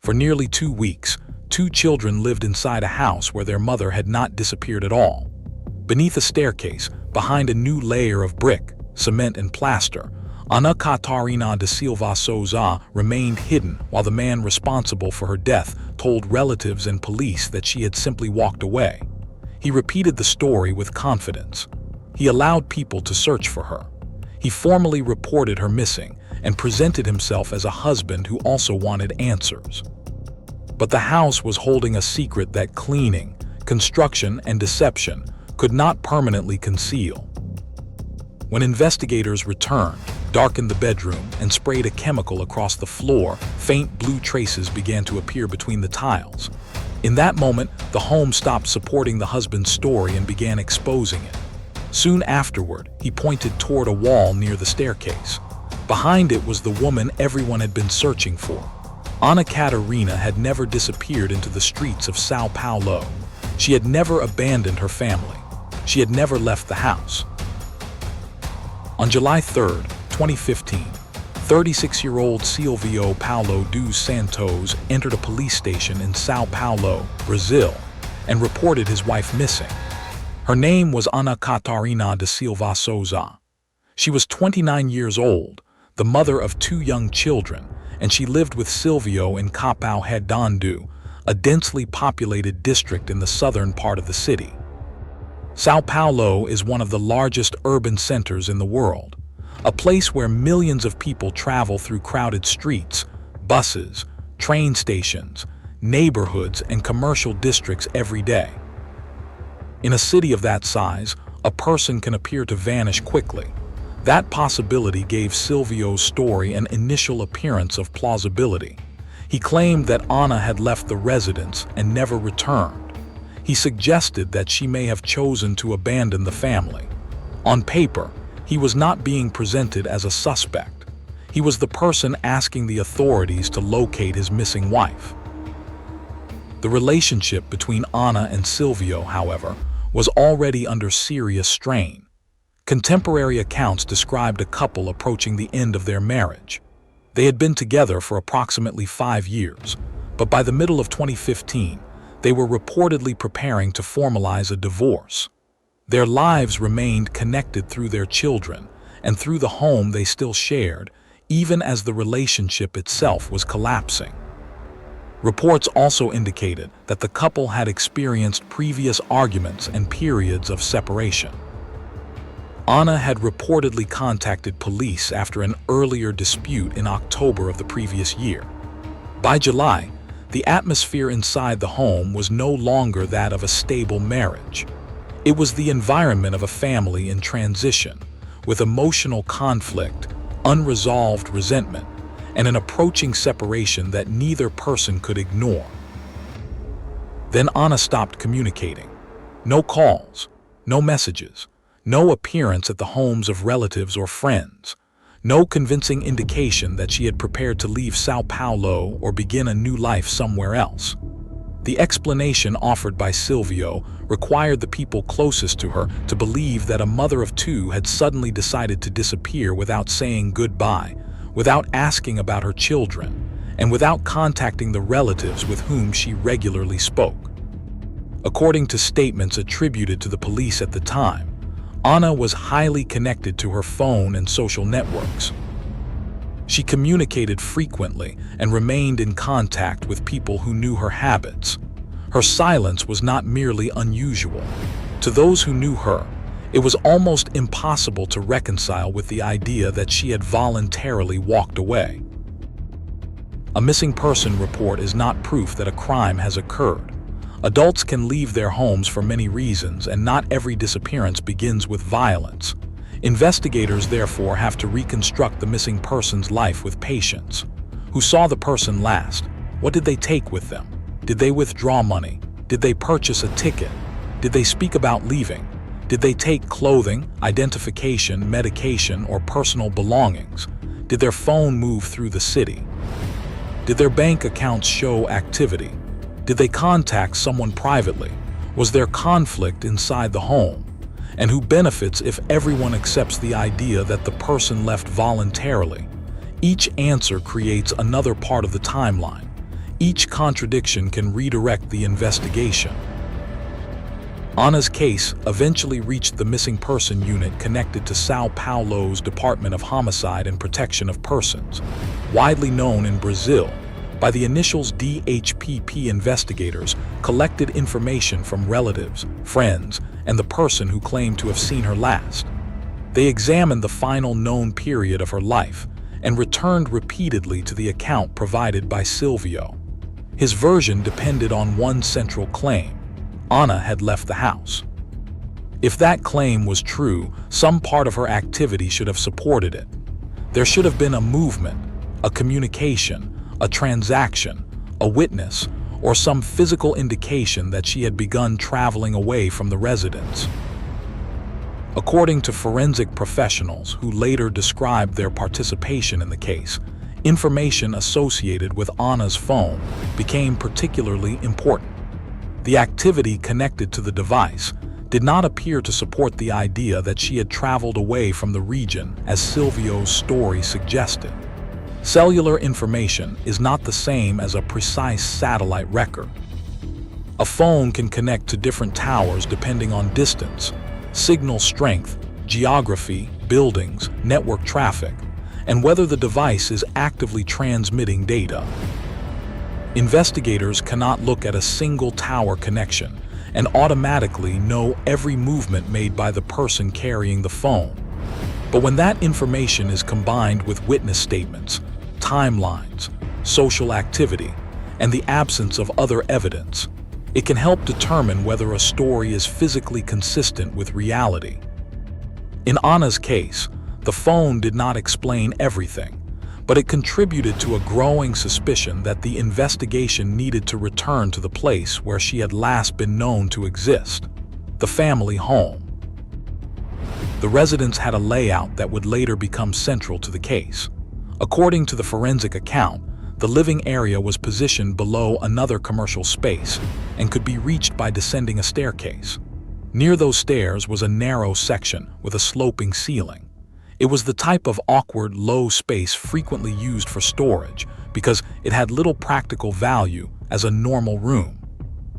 For nearly 2 weeks, 2 children lived inside a house where their mother had not disappeared at all. Beneath a staircase, behind a new layer of brick, cement and plaster, Ana Katarina de Silva Sousa remained hidden while the man responsible for her death told relatives and police that she had simply walked away. He repeated the story with confidence. He allowed people to search for her. He formally reported her missing and presented himself as a husband who also wanted answers. But the house was holding a secret that cleaning, construction, and deception could not permanently conceal. When investigators returned, darkened the bedroom, and sprayed a chemical across the floor, faint blue traces began to appear between the tiles. In that moment, the home stopped supporting the husband's story and began exposing it. Soon afterward, he pointed toward a wall near the staircase. Behind it was the woman everyone had been searching for. Ana Katarina had never disappeared into the streets of São Paulo. She had never abandoned her family. She had never left the house. On July 3, 2015, 36-year-old Silvio Paulo dos Santos entered a police station in São Paulo, Brazil, and reported his wife missing. Her name was Ana Katarina de Silva Sousa. She was 29 years old, the mother of 2 young children, and she lived with Silvio in Capão Redondo, a densely populated district in the southern part of the city. São Paulo is one of the largest urban centers in the world, a place where millions of people travel through crowded streets, buses, train stations, neighborhoods, and commercial districts every day. In a city of that size, a person can appear to vanish quickly. That possibility gave Silvio's story an initial appearance of plausibility. He claimed that Ana had left the residence and never returned. He suggested that she may have chosen to abandon the family. On paper, he was not being presented as a suspect. He was the person asking the authorities to locate his missing wife. The relationship between Ana and Silvio, however, was already under serious strain. Contemporary accounts described a couple approaching the end of their marriage. They had been together for approximately 5 years, but by the middle of 2015, they were reportedly preparing to formalize a divorce. Their lives remained connected through their children and through the home they still shared, even as the relationship itself was collapsing. Reports also indicated that the couple had experienced previous arguments and periods of separation. Ana had reportedly contacted police after an earlier dispute in October of the previous year. By July, the atmosphere inside the home was no longer that of a stable marriage. It was the environment of a family in transition, with emotional conflict, unresolved resentment, and an approaching separation that neither person could ignore. Then Ana stopped communicating. No calls, no messages, no appearance at the homes of relatives or friends, no convincing indication that she had prepared to leave São Paulo or begin a new life somewhere else. The explanation offered by Silvio required the people closest to her to believe that a mother of 2 had suddenly decided to disappear without saying goodbye, without asking about her children, and without contacting the relatives with whom she regularly spoke. According to statements attributed to the police at the time, Ana was highly connected to her phone and social networks. She communicated frequently and remained in contact with people who knew her habits. Her silence was not merely unusual. To those who knew her, it was almost impossible to reconcile with the idea that she had voluntarily walked away. A missing person report is not proof that a crime has occurred. Adults can leave their homes for many reasons, and not every disappearance begins with violence. Investigators therefore have to reconstruct the missing person's life with patience. Who saw the person last? What did they take with them? Did they withdraw money? Did they purchase a ticket? Did they speak about leaving? Did they take clothing, identification, medication, or personal belongings? Did their phone move through the city? Did their bank accounts show activity? Did they contact someone privately? Was there conflict inside the home? And who benefits if everyone accepts the idea that the person left voluntarily? Each answer creates another part of the timeline. Each contradiction can redirect the investigation. Ana's case eventually reached the missing person unit connected to São Paulo's Department of Homicide and Protection of Persons, widely known in Brazil. By the initials DHPP, investigators collected information from relatives, friends, and the person who claimed to have seen her last. They examined the final known period of her life and returned repeatedly to the account provided by Silvio. His version depended on one central claim: Ana had left the house. If that claim was true, some part of her activity should have supported it. There should have been a movement, a communication, a transaction, a witness, or some physical indication that she had begun traveling away from the residence. According to forensic professionals who later described their participation in the case, information associated with Ana's phone became particularly important. The activity connected to the device did not appear to support the idea that she had traveled away from the region as Silvio's story suggested. Cellular information is not the same as a precise satellite record. A phone can connect to different towers depending on distance, signal strength, geography, buildings, network traffic, and whether the device is actively transmitting data. Investigators cannot look at a single tower connection and automatically know every movement made by the person carrying the phone. But when that information is combined with witness statements, timelines, social activity, and the absence of other evidence, it can help determine whether a story is physically consistent with reality. In Ana's case, the phone did not explain everything, but it contributed to a growing suspicion that the investigation needed to return to the place where she had last been known to exist, the family home. The residence had a layout that would later become central to the case. According to the forensic account, the living area was positioned below another commercial space and could be reached by descending a staircase. Near those stairs was a narrow section with a sloping ceiling. It was the type of awkward, low space frequently used for storage because it had little practical value as a normal room.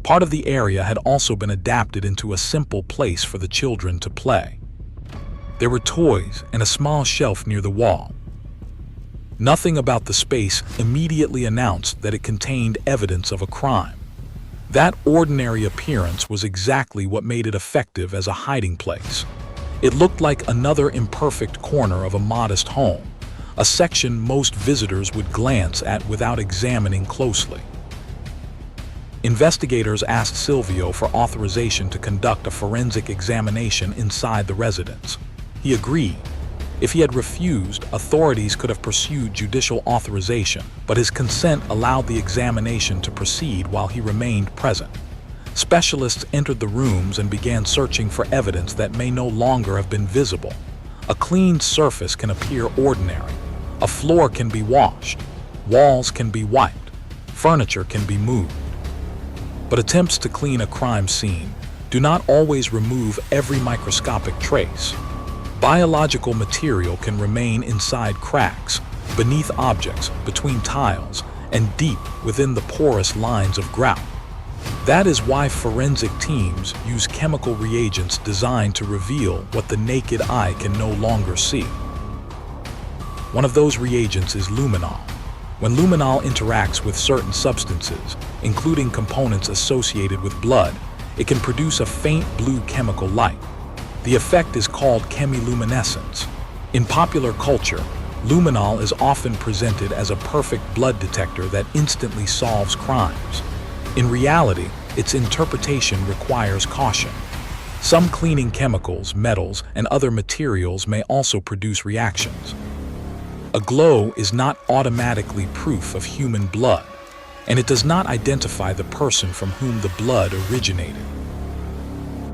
Part of the area had also been adapted into a simple place for the children to play. There were toys and a small shelf near the wall. Nothing about the space immediately announced that it contained evidence of a crime. That ordinary appearance was exactly what made it effective as a hiding place. It looked like another imperfect corner of a modest home, a section most visitors would glance at without examining closely. Investigators asked Silvio for authorization to conduct a forensic examination inside the residence. He agreed. If he had refused, authorities could have pursued judicial authorization, but his consent allowed the examination to proceed while he remained present. Specialists entered the rooms and began searching for evidence that may no longer have been visible. A cleaned surface can appear ordinary. A floor can be washed. Walls can be wiped. Furniture can be moved. But attempts to clean a crime scene do not always remove every microscopic trace. Biological material can remain inside cracks, beneath objects, between tiles, and deep within the porous lines of grout. That is why forensic teams use chemical reagents designed to reveal what the naked eye can no longer see. One of those reagents is luminol. When luminol interacts with certain substances, including components associated with blood, it can produce a faint blue chemical light. The effect is called chemiluminescence. In popular culture, luminol is often presented as a perfect blood detector that instantly solves crimes. In reality, its interpretation requires caution. Some cleaning chemicals, metals, and other materials may also produce reactions. A glow is not automatically proof of human blood, and it does not identify the person from whom the blood originated.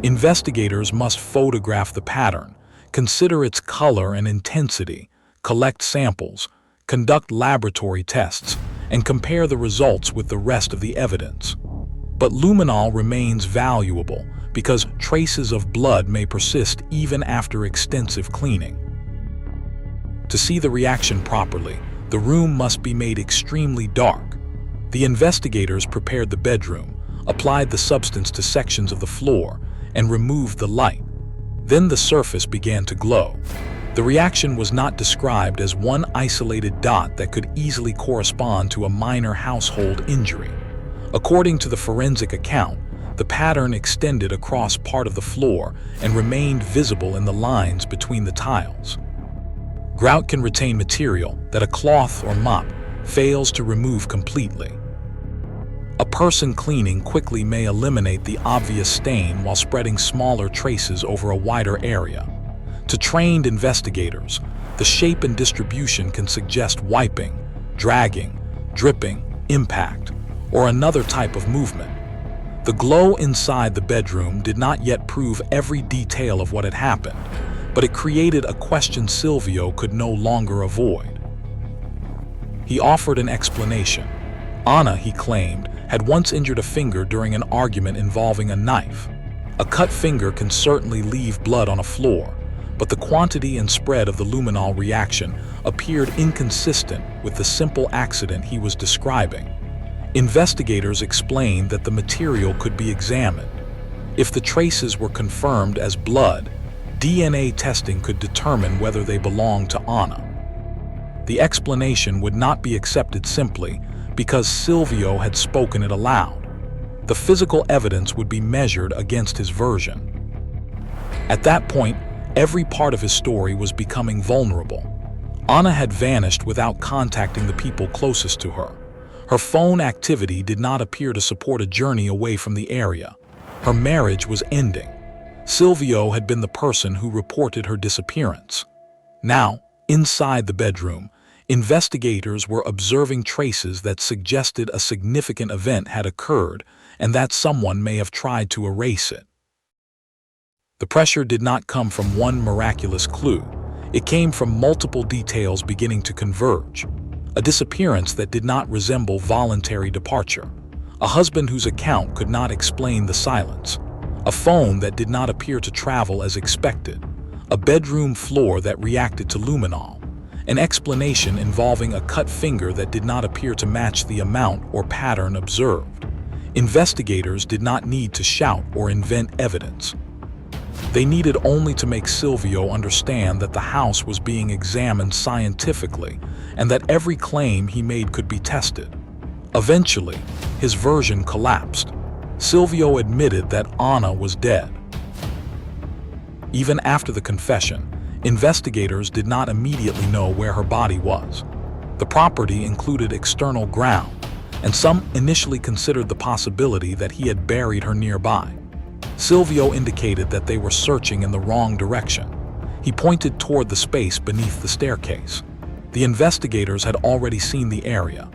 Investigators must photograph the pattern, consider its color and intensity, collect samples, conduct laboratory tests, and compare the results with the rest of the evidence. But luminol remains valuable because traces of blood may persist even after extensive cleaning. To see the reaction properly, the room must be made extremely dark. The investigators prepared the bedroom, applied the substance to sections of the floor, and removed the light. Then the surface began to glow. The reaction was not described as one isolated dot that could easily correspond to a minor household injury. According to the forensic account, the pattern extended across part of the floor and remained visible in the lines between the tiles. Grout can retain material that a cloth or mop fails to remove completely. A person cleaning quickly may eliminate the obvious stain while spreading smaller traces over a wider area. To trained investigators, the shape and distribution can suggest wiping, dragging, dripping, impact, or another type of movement. The glow inside the bedroom did not yet prove every detail of what had happened, but it created a question Silvio could no longer avoid. He offered an explanation. Ana, he claimed, had once injured a finger during an argument involving a knife. A cut finger can certainly leave blood on a floor, but the quantity and spread of the luminol reaction appeared inconsistent with the simple accident he was describing. Investigators explained that the material could be examined. If the traces were confirmed as blood, DNA testing could determine whether they belonged to Ana. The explanation would not be accepted simply because Silvio had spoken it aloud. The physical evidence would be measured against his version. At that point, every part of his story was becoming vulnerable. Ana had vanished without contacting the people closest to her. Her phone activity did not appear to support a journey away from the area. Her marriage was ending. Silvio had been the person who reported her disappearance. Now, inside the bedroom, investigators were observing traces that suggested a significant event had occurred and that someone may have tried to erase it. The pressure did not come from one miraculous clue. It came from multiple details beginning to converge. A disappearance that did not resemble voluntary departure. A husband whose account could not explain the silence. A phone that did not appear to travel as expected. A bedroom floor that reacted to luminol. An explanation involving a cut finger that did not appear to match the amount or pattern observed. Investigators did not need to shout or invent evidence. They needed only to make Silvio understand that the house was being examined scientifically and that every claim he made could be tested. Eventually, his version collapsed. Silvio admitted that Ana was dead. Even after the confession, investigators did not immediately know where her body was. The property included external ground, and some initially considered the possibility that he had buried her nearby. Silvio indicated that they were searching in the wrong direction. He pointed toward the space beneath the staircase. The investigators had already seen the area.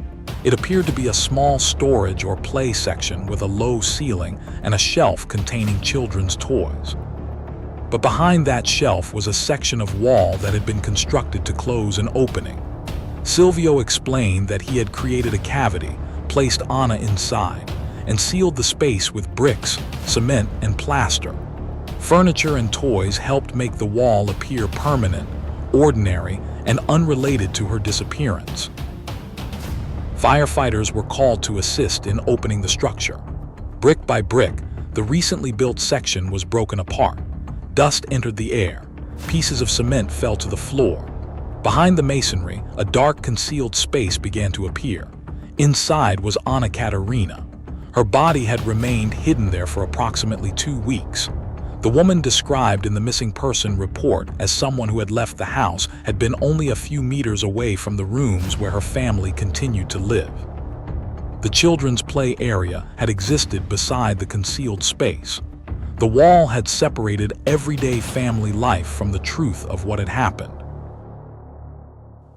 It appeared to be a small storage or play section with a low ceiling and a shelf containing children's toys. But behind that shelf was a section of wall that had been constructed to close an opening. Silvio explained that he had created a cavity, placed Ana inside, and sealed the space with bricks, cement, and plaster. Furniture and toys helped make the wall appear permanent, ordinary, and unrelated to her disappearance. Firefighters were called to assist in opening the structure. Brick by brick, the recently built section was broken apart. Dust entered the air. Pieces of cement fell to the floor. Behind the masonry, a dark, concealed space began to appear. Inside was Ana Katarina. Her body had remained hidden there for approximately 2 weeks. The woman described in the missing person report as someone who had left the house had been only a few meters away from the rooms where her family continued to live. The children's play area had existed beside the concealed space. The wall had separated everyday family life from the truth of what had happened.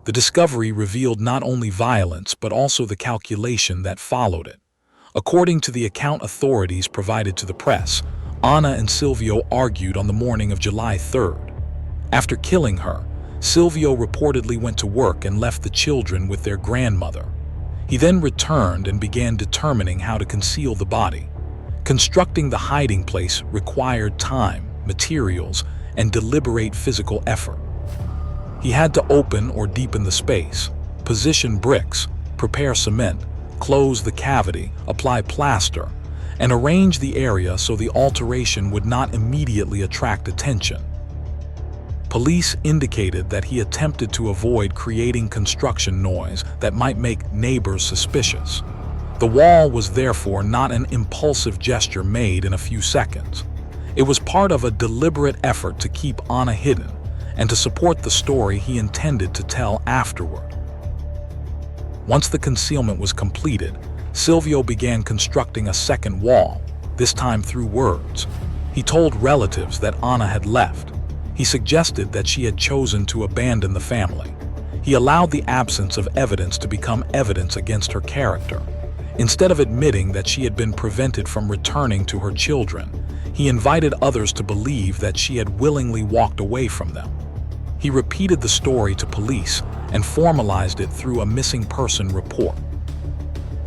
The discovery revealed not only violence but also the calculation that followed it. According to the account authorities provided to the press, Ana and Silvio argued on the morning of July 3rd. After killing her, Silvio reportedly went to work and left the children with their grandmother. He then returned and began determining how to conceal the body. Constructing the hiding place required time, materials, and deliberate physical effort. He had to open or deepen the space, position bricks, prepare cement, close the cavity, apply plaster, and arrange the area so the alteration would not immediately attract attention. Police indicated that he attempted to avoid creating construction noise that might make neighbors suspicious. The wall was therefore not an impulsive gesture made in a few seconds. It was part of a deliberate effort to keep Ana hidden and to support the story he intended to tell afterward. Once the concealment was completed, Silvio began constructing a second wall, this time through words. He told relatives that Ana had left. He suggested that she had chosen to abandon the family. He allowed the absence of evidence to become evidence against her character. Instead of admitting that she had been prevented from returning to her children, he invited others to believe that she had willingly walked away from them. He repeated the story to police and formalized it through a missing person report.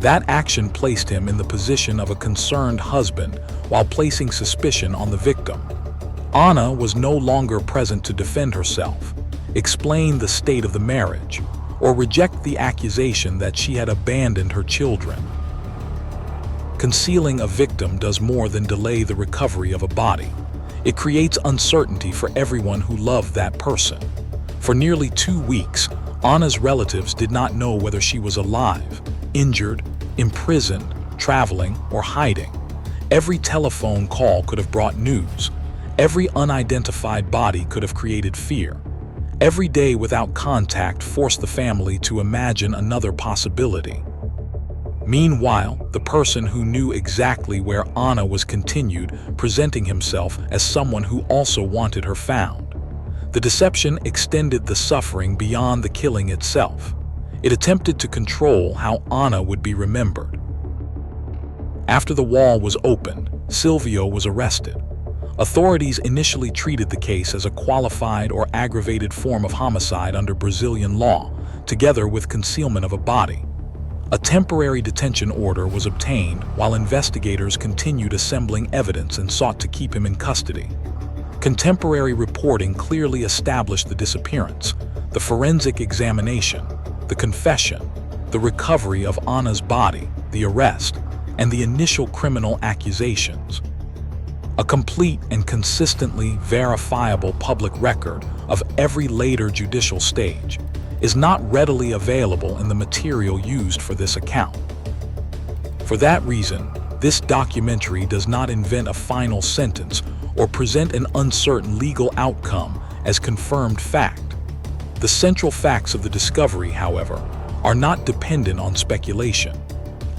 That action placed him in the position of a concerned husband while placing suspicion on the victim. Ana was no longer present to defend herself, explain the state of the marriage, or reject the accusation that she had abandoned her children. Concealing a victim does more than delay the recovery of a body. It creates uncertainty for everyone who loved that person. For nearly 2 weeks, Ana's relatives did not know whether she was alive, injured, imprisoned, traveling, or hiding. Every telephone call could have brought news. Every unidentified body could have created fear. Every day without contact forced the family to imagine another possibility. Meanwhile, the person who knew exactly where Ana was continued presenting himself as someone who also wanted her found. The deception extended the suffering beyond the killing itself. It attempted to control how Ana would be remembered. After the wall was opened, Silvio was arrested. Authorities initially treated the case as a qualified or aggravated form of homicide under Brazilian law, together with concealment of a body. A temporary detention order was obtained while investigators continued assembling evidence and sought to keep him in custody. Contemporary reporting clearly established the disappearance, the forensic examination, the confession, the recovery of Ana's body, the arrest, and the initial criminal accusations. A complete and consistently verifiable public record of every later judicial stage is not readily available in the material used for this account. For that reason, this documentary does not invent a final sentence or present an uncertain legal outcome as confirmed fact. The central facts of the discovery, however, are not dependent on speculation.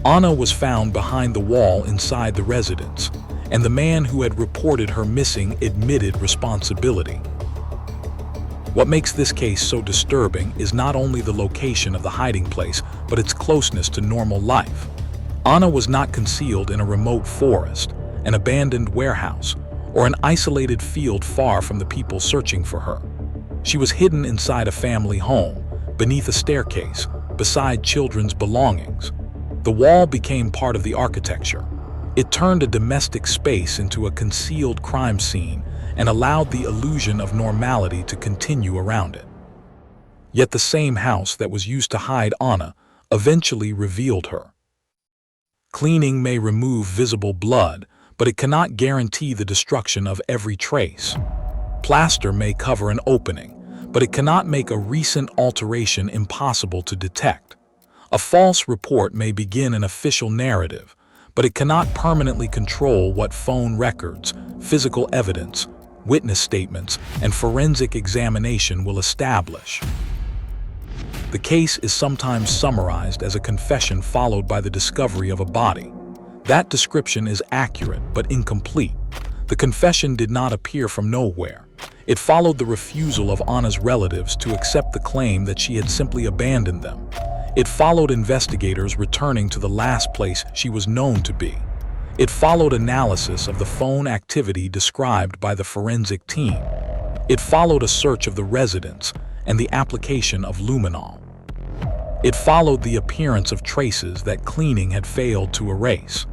Ana was found behind the wall inside the residence, and the man who had reported her missing admitted responsibility. What makes this case so disturbing is not only the location of the hiding place, but its closeness to normal life. Ana was not concealed in a remote forest, an abandoned warehouse, or an isolated field far from the people searching for her. She was hidden inside a family home, beneath a staircase, beside children's belongings. The wall became part of the architecture. It turned a domestic space into a concealed crime scene and allowed the illusion of normality to continue around it. Yet the same house that was used to hide Ana eventually revealed her. Cleaning may remove visible blood, but it cannot guarantee the destruction of every trace. Plaster may cover an opening, but it cannot make a recent alteration impossible to detect. A false report may begin an official narrative, but it cannot permanently control what phone records, physical evidence, witness statements, and forensic examination will establish. The case is sometimes summarized as a confession followed by the discovery of a body. That description is accurate but incomplete. The confession did not appear from nowhere. It followed the refusal of Ana's relatives to accept the claim that she had simply abandoned them. It followed investigators returning to the last place she was known to be. It followed analysis of the phone activity described by the forensic team. It followed a search of the residence and the application of luminol. It followed the appearance of traces that cleaning had failed to erase.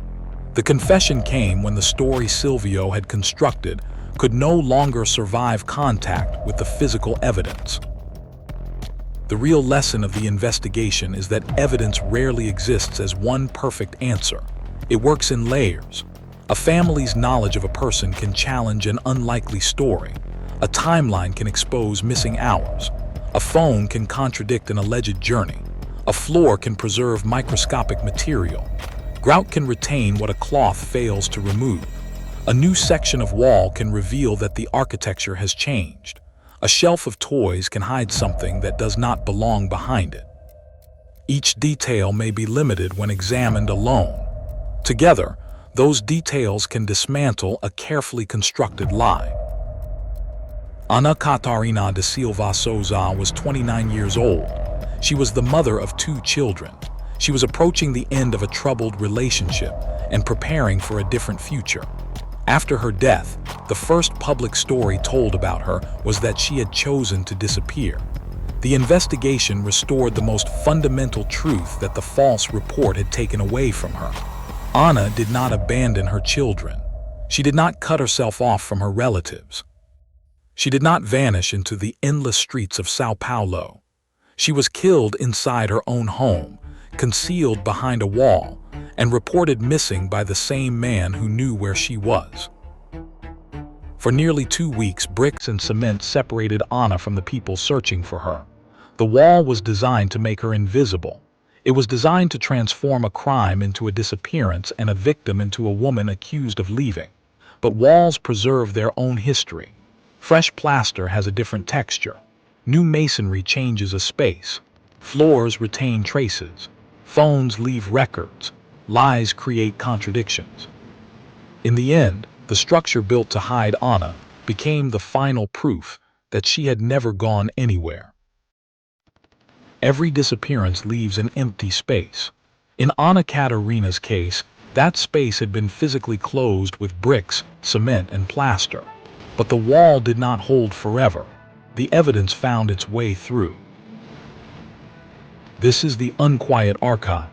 The confession came when the story Silvio had constructed could no longer survive contact with the physical evidence. The real lesson of the investigation is that evidence rarely exists as one perfect answer. It works in layers. A family's knowledge of a person can challenge an unlikely story. A timeline can expose missing hours. A phone can contradict an alleged journey. A floor can preserve microscopic material. Grout can retain what a cloth fails to remove. A new section of wall can reveal that the architecture has changed. A shelf of toys can hide something that does not belong behind it. Each detail may be limited when examined alone. Together, those details can dismantle a carefully constructed lie. Ana Katarina de Silva Sousa was 29 years old. She was the mother of 2 children. She was approaching the end of a troubled relationship and preparing for a different future. After her death, the first public story told about her was that she had chosen to disappear. The investigation restored the most fundamental truth that the false report had taken away from her. Ana did not abandon her children. She did not cut herself off from her relatives. She did not vanish into the endless streets of São Paulo. She was killed inside her own home, concealed behind a wall, and reported missing by the same man who knew where she was. For nearly 2 weeks, bricks and cement separated Ana from the people searching for her. The wall was designed to make her invisible. It was designed to transform a crime into a disappearance and a victim into a woman accused of leaving. But walls preserve their own history. Fresh plaster has a different texture. New masonry changes a space. Floors retain traces. Phones leave records. Lies create contradictions. In the end, the structure built to hide Ana became the final proof that she had never gone anywhere. Every disappearance leaves an empty space. In Ana Katarina's case, that space had been physically closed with bricks, cement, and plaster. But the wall did not hold forever. The evidence found its way through. This is the Unquiet Archive.